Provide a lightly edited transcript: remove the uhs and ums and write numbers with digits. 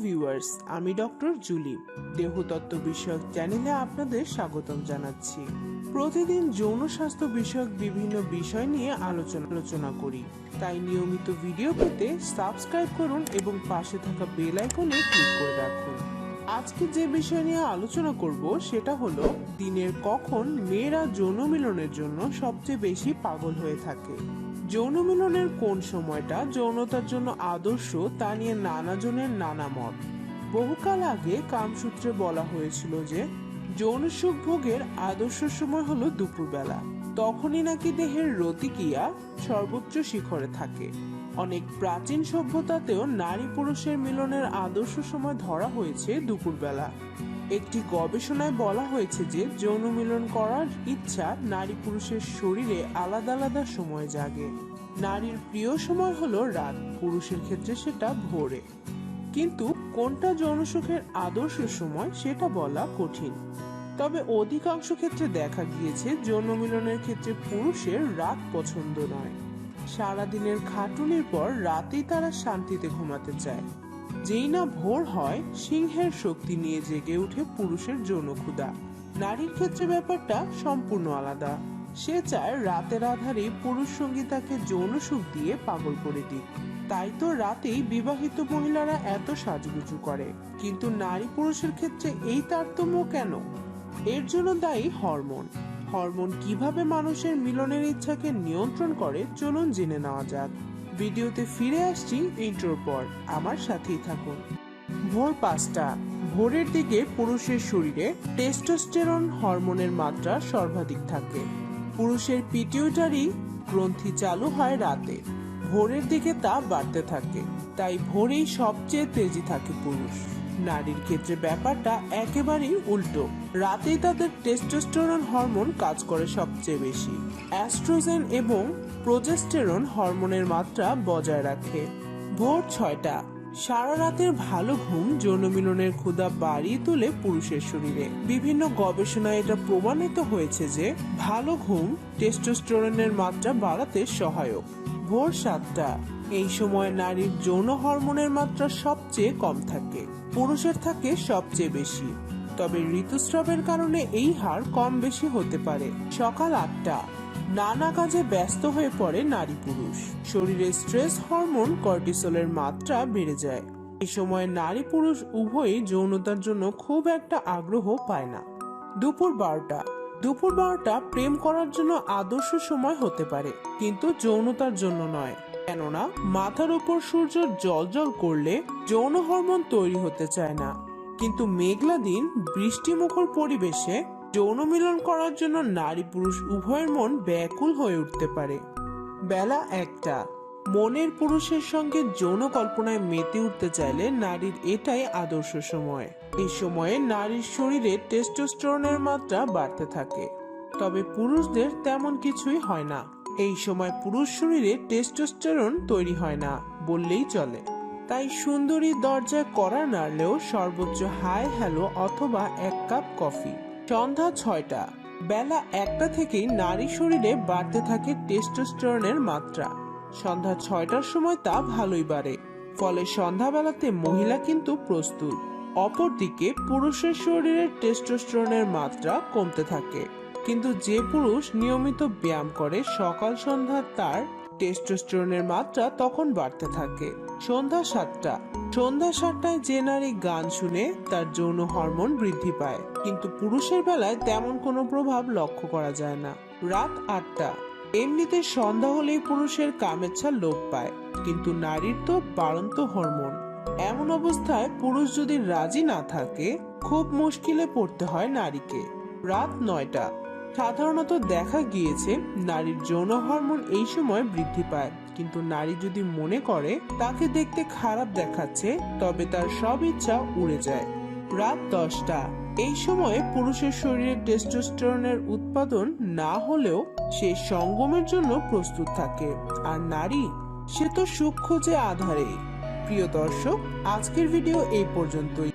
Viewers, আমি doctor Julie দেহতত্ত্ব বিষয়ক চ্যানেলে আপনাদের স্বাগতম জানাচ্ছি। প্রতিদিন যৌন স্বাস্থ্য বিষয়ক বিভিন্ন বিষয় নিয়ে আলোচনা করি, তাই নিয়মিত ভিডিও পেতে সাবস্ক্রাইব করুন এবং পাশে থাকা বেল আইকনে ক্লিক করে রাখুন। আজকে যে বিষয় নিয়ে আলোচনা করব সেটা হলো দিনের কখন মেয়েরা যৌন মিলনের জন্য সবচেয়ে বেশি পাগল হয়ে থাকে। যৌন মিলনের কোন সময়টা যৌনতার জন্য আদর্শ তা নিয়ে নানা জনের নানা মত। বহুকাল আগে কামসূত্রে বলা হয়েছিল যে যৌন সুখ ভোগের আদর্শ সময় হলো দুপুরবেলা, তখনই নাকি দেহের রতিক্রিয়া সর্বোচ্চ শিখরে থাকে। অনেক প্রাচীন সভ্যতাতেও নারী পুরুষের মিলনের আদর্শ সময় ধরা হয়েছে দুপুরবেলা। একটি গবেষণায় বলা হয়েছে যে যৌন মিলন করার ইচ্ছা নারী পুরুষের শরীরে আলাদা আলাদা সময় জাগে। নারীর প্রিয় সময় হলো রাত, পুরুষের ক্ষেত্রে সেটা ভোরে। কিন্তু কোনটা যৌন সুখের আদর্শ সময় সেটা বলা কঠিন। তবে অধিকাংশ ক্ষেত্রে দেখা গিয়েছে যৌন মিলনের ক্ষেত্রে পুরুষের রাত পছন্দ নয়। সারাদিনের খাটুনির পর রাতেই তারা শান্তিতে ঘুমাতে চায়। যেই না ভোর হয়, সিংহের শক্তি নিয়ে জেগে উঠে পুরুষের যৌন ক্ষুধা। নারীর ক্ষেত্রে ব্যাপারটা সম্পূর্ণ আলাদা। সে চায় রাতের আধারে পুরুষ সঙ্গী তাকে যৌন সুখ দিয়ে পাগল করে দিক। তাই তো রাতেই বিবাহিত মহিলারা এত সাজগুজু করে। কিন্তু নারী পুরুষের ক্ষেত্রে এই তারতম্য কেন? এর জন্য দায়ী হরমোন। হরমোন কিভাবে মানুষের মিলনের ইচ্ছাকে নিয়ন্ত্রণ করে চলুন জেনে নেওয়া যাক। ভিডিওতে ফিরে আসছি ইন্ট্রোর পর, আমার সাথেই থাকুন। ভোর 5টা। ভোরের দিকে পুরুষের শরীরে টেস্টোস্টেরন হরমোনের মাত্রা সর্বাধিক থাকে। পুরুষের পিটিউটারি গ্রন্থি চালু হয় রাতে, ভোরের দিকে তা বাড়তে থাকে। তাই ভোরেই সবচেয়ে তেজি থাকে পুরুষ। নারীর ক্ষেত্রে ব্যাপারটা একেবারেই উল্টো। রাতেই তাদের টেস্টোস্টেরন হরমোন কাজ করে সবচেয়ে বেশি। অ্যাস্ট্রোজেন এবং প্রোজেস্টেরন হরমোনের মাত্রা বজায় রাখে। ভোর 6টা। সারা রাতের ভালো ঘুম যৌন মিলনের ক্ষুধা বাড়িয়ে তোলে পুরুষের শরীরে। বিভিন্ন গবেষণায় এটা প্রমাণিত হয়েছে যে ভালো ঘুম টেস্টোস্টেরনের মাত্রা বাড়াতে সহায়ক। ভোর 7টা। এই সময় নারীর যৌন হরমোনের মাত্রা সবচেয়ে কম থাকে, পুরুষের থাকে সবচেয়ে বেশি। তবে ঋতুস্রাবের কারণে এই হার কম বেশি হতে পারে। সকাল 8টা। নানা কাজে ব্যস্ত হয়ে পড়ে নারী পুরুষ। শরীরে স্ট্রেস হরমোন কর্টিসলের মাত্রা বেড়ে যায়। এই সময় নারী পুরুষ উভয়ই যৌনতার জন্য খুব একটা আগ্রহ পায় না। দুপুর 12টা। দুপুর 12টা প্রেম করার জন্য আদর্শ সময় হতে পারে, কিন্তু যৌনতার জন্য নয়। কেননা মাথার উপর সূর্য জ্বলজ্বল করলে যৌন হরমোন তৈরি হতে চায় না। কিন্তু মেঘলা দিন, বৃষ্টিমুখর পরিবেশে যৌন মিলন করার জন্য নারী পুরুষ উভয়ের মন ব্যাকুল হয়ে উঠতে পারে। বেলা 1টা। মনের পুরুষের সঙ্গে যৌন কল্পনায় মেতে উঠতে চাইলে নারীর এটাই আদর্শ সময়। এই সময়ে নারীর শরীরে টেস্টোস্টেরনের মাত্রা বাড়তে থাকে। তবে পুরুষদের তেমন কিছুই হয় না। এই সময় পুরুষ শরীরে টেস্টোস্টেরন তৈরি হয় না বললেই চলে। তাই সুন্দরী দরজায় কড়া নাড়লেও সর্বোচ্চ হাই হ্যালো অথবা 1 কাপ কফি। সন্ধ্যা 6টা। বেলা 1টা থেকেই নারী শরীরে বাড়তে থাকে টেস্টোস্টেরনের মাত্রা। সন্ধ্যা 6টার সময় তা ভালোই বাড়ে, ফলে সন্ধ্যাবেলাতে মহিলা কিন্তু প্রস্তুত। অপরদিকে পুরুষের শরীরে টেস্টোস্টেরনের মাত্রা কমতে থাকে। কিন্তু যে পুরুষ নিয়মিত ব্যায়াম করে সকাল সন্ধ্যা, তার টেস্টোস্টেরনের মাত্রা তখন বাড়তে থাকে। সন্ধ্যা 7টা। সন্ধ্যা 7টায় যে নারী গান শুনে তার যৌন হরমোন বৃদ্ধি পায়, কিন্তু পুরুষের বেলায় তেমন কোনো প্রভাব লক্ষ্য করা যায় না। রাত 8টা। এমনিতে সন্ধ্যা হলেই পুরুষের কামেচ্ছা লোপ পায়, কিন্তু নারীর তো বাড়ন্ত হরমোন। এমন অবস্থায় পুরুষ যদি রাজি না থাকে, খুব মুশকিলে পড়তে হয় নারীকে। রাত 9টা। সাধারণত দেখা গিয়েছে নারীর যৌন হরমোন এই সময় বৃদ্ধি পায়, কিন্তু নারী যদি মনে করে তাকে দেখতে খারাপ দেখাচ্ছে, তবে তার সব ইচ্ছা উড়ে যায়। রাত 10টা। এই সময়ে পুরুষের শরীরে টেস্টোস্টেরনের উৎপাদন না হলেও সে সঙ্গমের জন্য প্রস্তুত থাকে। আর নারী, সে তো সুখ খোঁজে আধারে। প্রিয় দর্শক, আজকের ভিডিও এই পর্যন্তই।